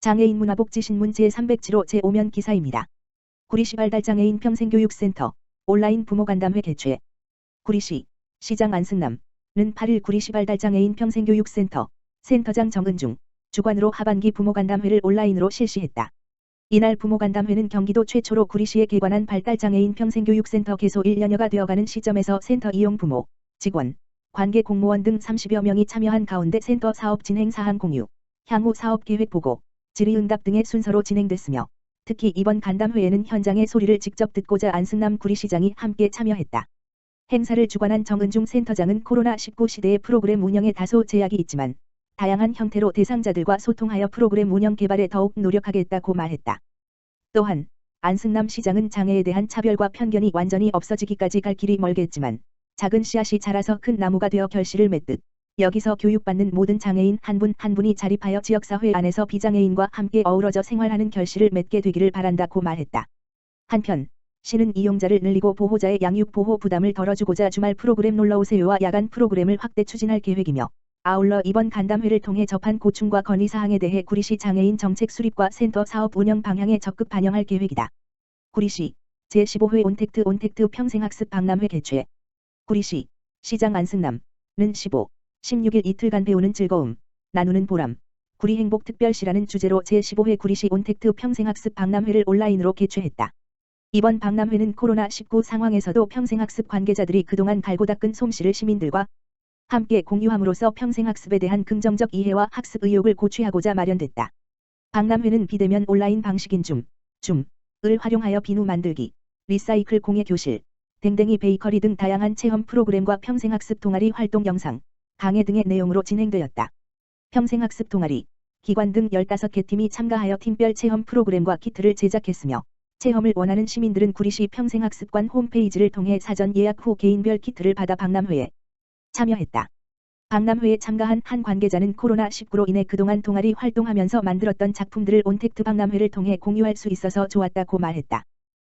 장애인 문화복지신문 제307호 제5면 기사입니다. 구리시 발달장애인 평생교육센터 온라인 부모간담회 개최. 구리시 시장 안승남은 8일 구리시 발달장애인 평생교육센터 센터장 정은중 주관으로 하반기 부모간담회를 온라인으로 실시했다. 이날 부모간담회는 경기도 최초로 구리시에 개관한 발달장애인 평생교육센터 개소 1년여가 되어가는 시점에서 센터 이용 부모, 직원, 관계 공무원 등 30여 명이 참여한 가운데 센터 사업 진행 사항 공유, 향후 사업 계획 보고, 질의응답 등의 순서로 진행됐으며 특히 이번 간담회에는 현장의 소리를 직접 듣고자 안승남 구리시장이 함께 참여했다. 행사를 주관한 정은중 센터장은 코로나19 시대의 프로그램 운영에 다소 제약이 있지만 다양한 형태로 대상자들과 소통하여 프로그램 운영 개발에 더욱 노력하겠다고 말했다. 또한 안승남 시장은 장애에 대한 차별과 편견이 완전히 없어지기까지 갈 길이 멀겠지만 작은 씨앗이 자라서 큰 나무가 되어 결실을 맺듯 여기서 교육받는 모든 장애인 한 분 한 분이 자립하여 지역사회 안에서 비장애인과 함께 어우러져 생활하는 결실을 맺게 되기를 바란다고 말했다. 한편 시는 이용자를 늘리고 보호자의 양육 보호 부담을 덜어주고자 주말 프로그램 놀러오세요와 야간 프로그램을 확대 추진할 계획이며 아울러 이번 간담회를 통해 접한 고충과 건의사항에 대해 구리시 장애인 정책 수립과 센터 사업 운영 방향에 적극 반영할 계획이다. 구리시 제15회 온택트 평생학습 박람회 개최. 구리시 시장 안승남은 15, 16일 이틀간 배우는 즐거움, 나누는 보람, 구리행복특별시라는 주제로 제15회 구리시 온택트 평생학습 박람회를 온라인으로 개최했다. 이번 박람회는 코로나19 상황에서도 평생학습 관계자들이 그동안 갈고 닦은 솜씨를 시민들과 함께 공유함으로써 평생학습에 대한 긍정적 이해와 학습 의욕을 고취하고자 마련됐다. 박람회는 비대면 온라인 방식인 줌을 활용하여 비누 만들기, 리사이클 공예 교실, 댕댕이 베이커리 등 다양한 체험 프로그램과 평생학습 동아리 활동 영상, 강의 등의 내용으로 진행되었다. 평생학습 동아리, 기관 등 15개 팀이 참가하여 팀별 체험 프로그램과 키트를 제작했으며 체험을 원하는 시민들은 구리시 평생학습관 홈페이지를 통해 사전 예약 후 개인별 키트를 받아 박람회에 참여했다. 박람회에 참가한 한 관계자는 코로나19로 인해 그동안 동아리 활동하면서 만들었던 작품들을 온택트 박람회를 통해 공유할 수 있어서 좋았다고 말했다.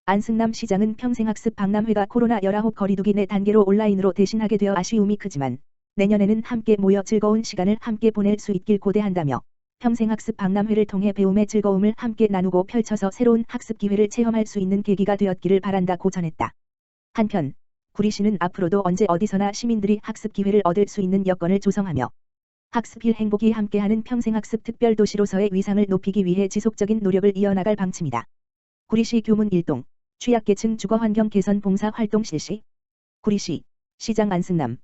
안승남 시장은 평생학습 박람회가 코로나19 거리두기 내 단계로 온라인으로 대신하게 되어 아쉬움이 크지만 내년에는 함께 모여 즐거운 시간을 함께 보낼 수 있길 고대한다며 평생학습 박람회를 통해 배움의 즐거움을 함께 나누고 펼쳐서 새로운 학습 기회를 체험할 수 있는 계기가 되었기를 바란다고 전했다. 한편 구리시는 앞으로도 언제 어디서나 시민들이 학습 기회를 얻을 수 있는 여건을 조성하며 학습일 행복이 함께하는 평생학습 특별도시로서의 위상을 높이기 위해 지속적인 노력을 이어나갈 방침이다. 구리시 교문 1동 취약계층 주거환경 개선 봉사 활동 실시. 구리시 시장 안승남은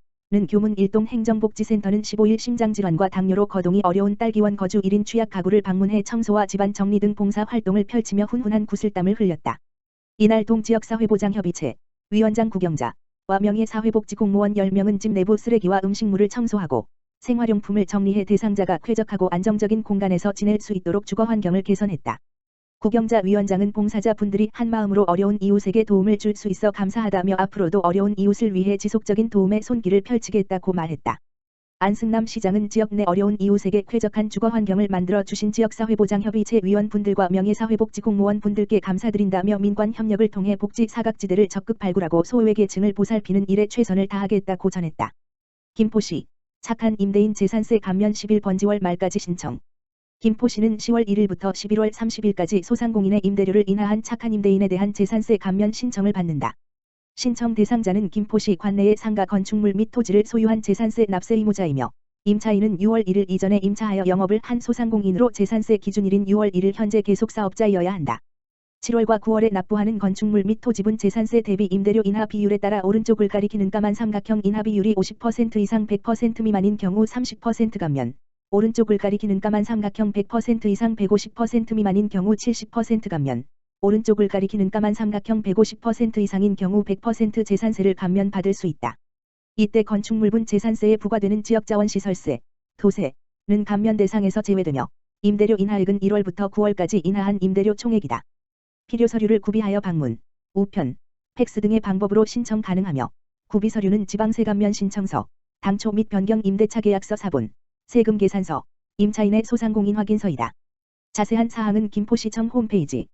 교문 1동 행정복지센터는 15일 심장질환과 당뇨로 거동이 어려운 딸기원 거주 1인 취약 가구를 방문해 청소와 집안 정리 등 봉사 활동을 펼치며 훈훈한 구슬땀을 흘렸다. 이날 동 지역사회보장협의체 위원장 구경자와 명예사회복지공무원 10명은 집 내부 쓰레기와 음식물을 청소하고 생활용품을 정리해 대상자가 쾌적하고 안정적인 공간에서 지낼 수 있도록 주거환경을 개선했다. 구경자 위원장은 봉사자 분들이 한마음으로 어려운 이웃에게 도움을 줄 수 있어 감사하다며 앞으로도 어려운 이웃을 위해 지속적인 도움의 손길을 펼치겠다고 말했다. 안승남 시장은 지역 내 어려운 이웃에게 쾌적한 주거환경을 만들어 주신 지역사회보장협의체 위원분들과 명예사회복지공무원 분들께 감사드린다며 민관 협력을 통해 복지 사각지대를 적극 발굴하고 소외계층을 보살피는 일에 최선을 다하겠다고 전했다. 김포시 착한 임대인 재산세 감면 10일 번지월 말까지 신청. 김포시는 10월 1일부터 11월 30일까지 소상공인의 임대료를 인하한 착한 임대인에 대한 재산세 감면 신청을 받는다. 신청 대상자는 김포시 관내의 상가 건축물 및 토지를 소유한 재산세 납세 의무자이며 임차인은 6월 1일 이전에 임차하여 영업을 한 소상공인으로 재산세 기준일인 6월 1일 현재 계속사업자여야 한다. 7월과 9월에 납부하는 건축물 및 토지분 재산세 대비 임대료 인하 비율에 따라 오른쪽을 가리키는 까만 삼각형 인하 비율이 50% 이상 100% 미만인 경우 30% 감면, 오른쪽을 가리키는 까만 삼각형 100% 이상 150% 미만인 경우 70% 감면, 오른쪽을 가리키는 까만 삼각형 150% 이상인 경우 100% 재산세를 감면받을 수 있다. 이때 건축물분 재산세에 부과되는 지역자원시설세, 도세는 감면 대상에서 제외되며 임대료 인하액은 1월부터 9월까지 인하한 임대료 총액이다. 필요 서류를 구비하여 방문, 우편, 팩스 등의 방법으로 신청 가능하며 구비 서류는 지방세 감면 신청서, 당초 및 변경 임대차 계약서 사본, 세금 계산서, 임차인의 소상공인 확인서이다. 자세한 사항은 김포시청 홈페이지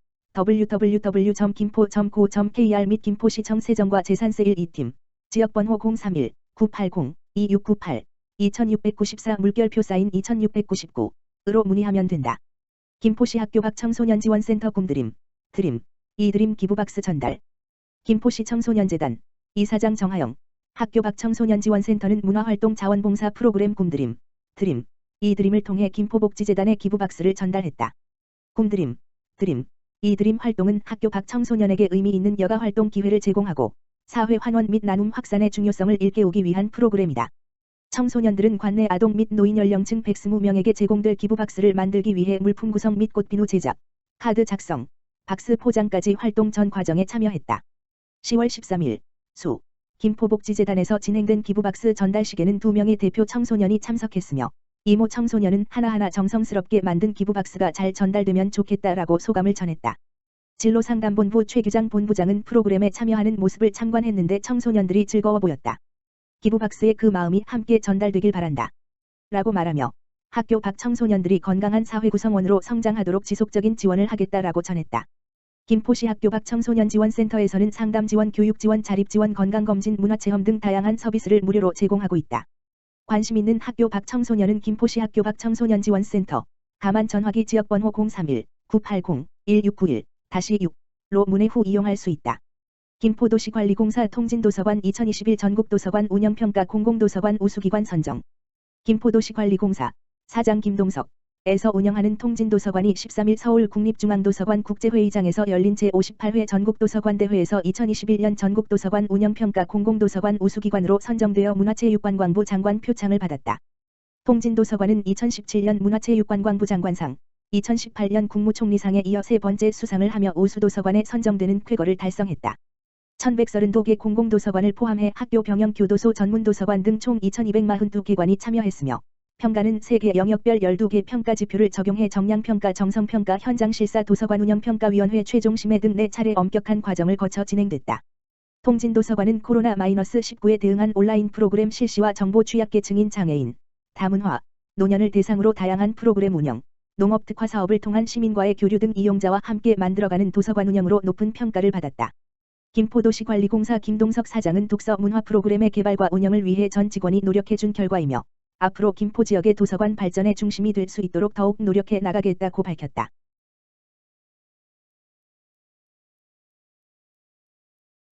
www.김포.go.kr 및 김포시청 세정과 재산세 1, 2팀, 지역번호 031-980-2698, 2694 물결표 사인 2699으로 문의하면 된다. 김포시 학교 밖 청소년지원센터 꿈드림, 드림, 이드림 기부박스 전달. 김포시 청소년재단 이사장 정하영. 학교 밖 청소년지원센터는 문화활동 자원봉사 프로그램 꿈드림, 드림, 이드림을 통해 김포복지재단에 기부박스를 전달했다. 꿈드림, 드림, 이드림 활동은 학교 밖 청소년에게 의미 있는 여가활동 기회를 제공하고 사회 환원 및 나눔 확산의 중요성을 일깨우기 위한 프로그램이다. 청소년들은 관내 아동 및 노인 연령층 120명에게 제공될 기부박스를 만들기 위해 물품 구성 및 꽃비누 제작, 카드 작성, 박스 포장까지 활동 전 과정에 참여했다. 10월 13일 수 김포복지재단에서 진행된 기부박스 전달식에는 2명의 대표 청소년이 참석했으며 이모 청소년은 하나하나 정성스럽게 만든 기부박스가 잘 전달되면 좋겠다라고 소감을 전했다. 진로상담본부 최규장 본부장은 프로그램에 참여하는 모습을 참관했는데 청소년들이 즐거워 보였다. 기부박스의 그 마음이 함께 전달되길 바란다. 라고 말하며 학교 밖 청소년들이 건강한 사회 구성원으로 성장하도록 지속적인 지원을 하겠다라고 전했다. 김포시 학교 밖 청소년지원센터에서는 상담지원, 교육지원, 자립지원, 건강검진, 문화체험 등 다양한 서비스를 무료로 제공하고 있다. 관심 있는 학교 밖 청소년은 김포시 학교 밖 청소년지원센터 가만 전화기 지역번호 031-980-1691-6로 문의 후 이용할 수 있다. 김포도시관리공사 통진도서관 2021 전국도서관 운영평가 공공도서관 우수기관 선정. 김포도시관리공사 사장 김동석 에서 운영하는 통진도서관이 13일 서울 국립중앙도서관 국제회의장에서 열린 제58회 전국도서관대회에서 2021년 전국도서관 운영평가 공공도서관 우수기관으로 선정되어 문화체육관광부 장관 표창을 받았다. 통진도서관은 2017년 문화체육관광부 장관상, 2018년 국무총리상에 이어 세 번째 수상을 하며 우수도서관에 선정되는 쾌거를 달성했다. 1132개 공공도서관을 포함해 학교 병영 교도소 전문도서관 등 총 2242개관이 참여했으며 평가는 세계 영역별 12개 평가지표를 적용해 정량평가, 정성평가, 현장실사, 도서관 운영평가위원회 최종심의 등 4차례 엄격한 과정을 거쳐 진행됐다. 통진도서관은 코로나-19에 대응한 온라인 프로그램 실시와 정보 취약계 증인 장애인, 다문화, 노년을 대상으로 다양한 프로그램 운영, 농업특화 사업을 통한 시민과의 교류 등 이용자와 함께 만들어가는 도서관 운영으로 높은 평가를 받았다. 김포도시관리공사 김동석 사장은 독서 문화 프로그램의 개발과 운영을 위해 전 직원이 노력해준 결과이며 앞으로 김포 지역의 도서관 발전의 중심이 될 수 있도록 더욱 노력해 나가겠다고 밝혔다.